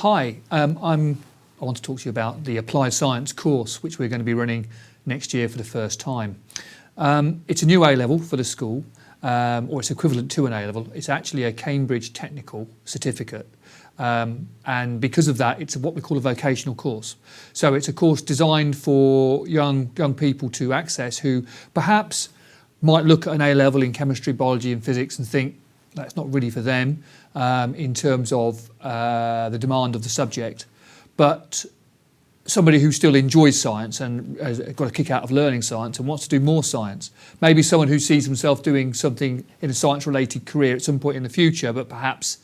Hi, I want to talk to you about the Applied Science course which we're going to be running next year for the first time. It's a new A-level for the school, or it's equivalent to an A-level. It's actually a Cambridge Technical Certificate, and because of that it's what we call a vocational course. So it's a course designed for young people to access who perhaps might look at an A-level in chemistry, biology and physics and think that's not really for them in terms of the demand of the subject. But somebody who still enjoys science and has got a kick out of learning science and wants to do more science. Maybe someone who sees himself doing something in a science-related career at some point in the future, but perhaps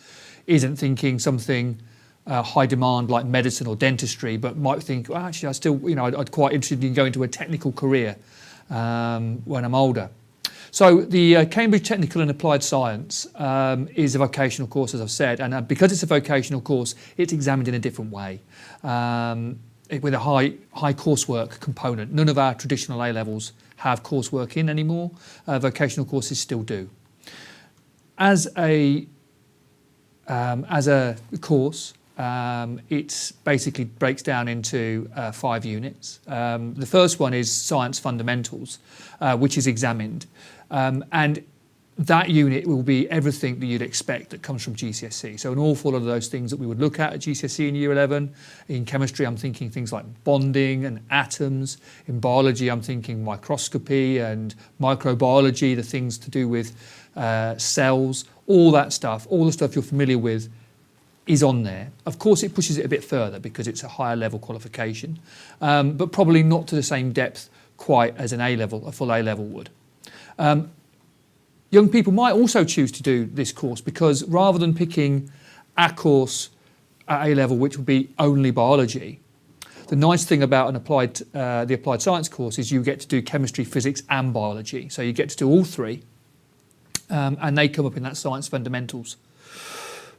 isn't thinking something high demand like medicine or dentistry, but might think, well, actually, I still, I'd quite interested in going to a technical career when I'm older. So the Cambridge Technical and Applied Science is a vocational course, as I've said, and because it's a vocational course, it's examined in a different way, with a high coursework component. None of our traditional A-levels have coursework in anymore. Vocational courses still do. As a course, it basically breaks down into 5 units. The first one is Science Fundamentals, which is examined. And that unit will be everything that you'd expect that comes from GCSE. So an awful lot of those things that we would look at GCSE in Year 11. In chemistry, I'm thinking things like bonding and atoms. In biology, I'm thinking microscopy and microbiology, the things to do with cells, all that stuff, all the stuff you're familiar with is on there. Of course, it pushes it a bit further because it's a higher level qualification, but probably not to the same depth quite as an A-level, a full A-level would. Young people might also choose to do this course because rather than picking a course at A-level which would be only biology, the nice thing about the Applied Science course is you get to do chemistry, physics and biology. So you get to do all 3 and they come up in that Science Fundamentals.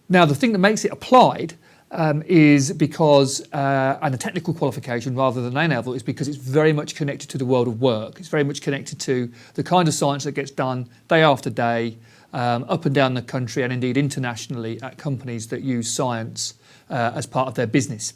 Now the thing that makes it applied is because, and a technical qualification rather than A-level, is because it's very much connected to the world of work. It's very much connected to the kind of science that gets done day after day, up and down the country and indeed internationally at companies that use science as part of their business.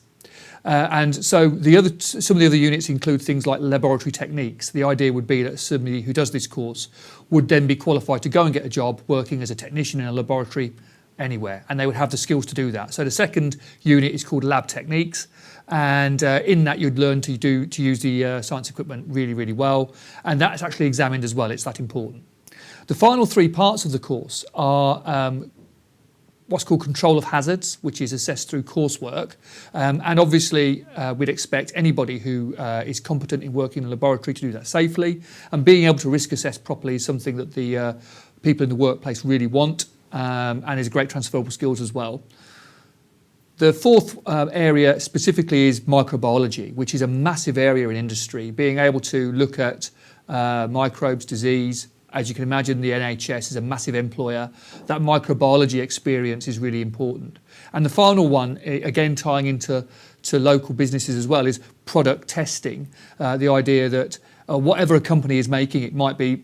And so some of the other units include things like laboratory techniques. The idea would be that somebody who does this course would then be qualified to go and get a job working as a technician in a laboratory anywhere, and they would have the skills to do that. So the second unit is called Lab Techniques, and in that you'd learn to use the science equipment really, really well, and that's actually examined as well. It's that important. The final 3 parts of the course are what's called control of hazards, which is assessed through coursework, and obviously we'd expect anybody who is competent in working in a laboratory to do that safely, and being able to risk assess properly is something that the people in the workplace really want. And is great transferable skills as well. The 4th area specifically is microbiology, which is a massive area in industry. Being able to look at microbes, disease, as you can imagine, the NHS is a massive employer. That microbiology experience is really important. And the final one, again tying into local businesses as well, is product testing. The idea that whatever a company is making, it might be.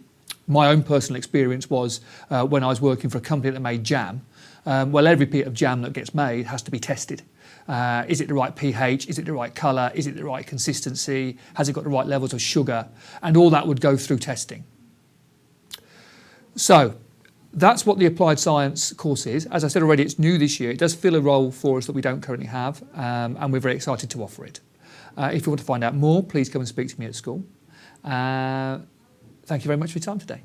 My own personal experience was when I was working for a company that made jam. Well, every bit of jam that gets made has to be tested. Is it the right pH? Is it the right colour? Is it the right consistency? Has it got the right levels of sugar? And all that would go through testing. So that's what the Applied Science course is. As I said already, it's new this year. It does fill a role for us that we don't currently have, and we're very excited to offer it. If you want to find out more, please come and speak to me at school. Thank you very much for your time today.